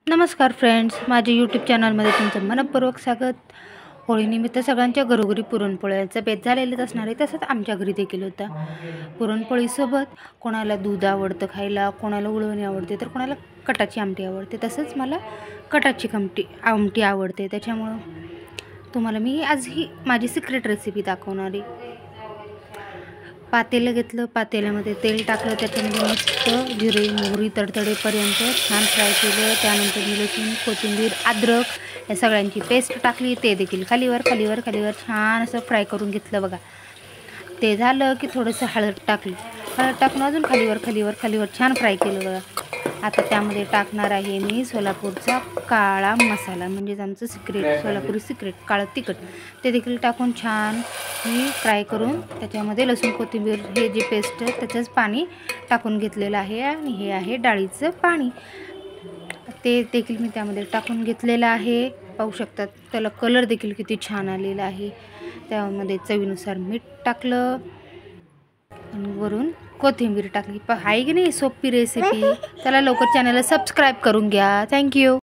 नमस्कार फ्रेंड्स, माझ्या यूट्यूब चॅनलमध्ये तुमचं मनपूर्वक स्वागत। होळीनिमित्त सगळ्यांच्या घरोघरी पुरणपोळ्यांचा बेत झालेलाच असणार आहे, तसंच आमच्या घरी देखील होता। पुरणपोळीसोबत कोणाला दूध आवडतं खायला, कोणाला उळवणी आवडते, तर कोणाला कटाची आमटी आवडते। तसंच मला कटाची आमटी आवडते, त्याच्यामुळं तुम्हाला मी आज ही माझी सिक्रेट रेसिपी दाखवणार आहे। पातेलं घेतलं, पातेल्यामध्ये तेल टाकलं, त्याच्यामध्ये मस्त जिरे मोहरी तडतडेपर्यंत छान फ्राय केलं। त्यानंतर मी लसूण, कोथिंबीर, अद्रक या सगळ्यांची पेस्ट टाकली, ते देखील खालीवर छान असं फ्राय करून घेतलं बघा। ते झालं की थोडंसं हळद टाकली, हळद टाकून अजून खालीवर छान फ्राय केलं बघा। आता त्यामध्ये टाकणार आहे मी सोलापूरचा काळा मसाला, म्हणजेच आमचं सिक्रेट सोलापुरी सिक्रेट काळं तिखट, ते देखील टाकून छान मी फ्राय करून त्याच्यामध्ये लसूण कोथिंबीर हे जे पेस्ट त्याचंच पाणी टाकून घेतलेलं आहे आणि हे आहे डाळीचं पाणी, ते देखील मी त्यामध्ये टाकून घेतलेलं आहे। पाहू शकतात त्याला कलर देखील किती छान आलेला आहे। त्यामध्ये चवीनुसार मीठ टाकलं आणि वरून कोथिंबीर टाकली। आहे की नाही सोपी रेसिपी? चला लवकर चॅनलला सबस्क्राईब करून घ्या। थँक्यू।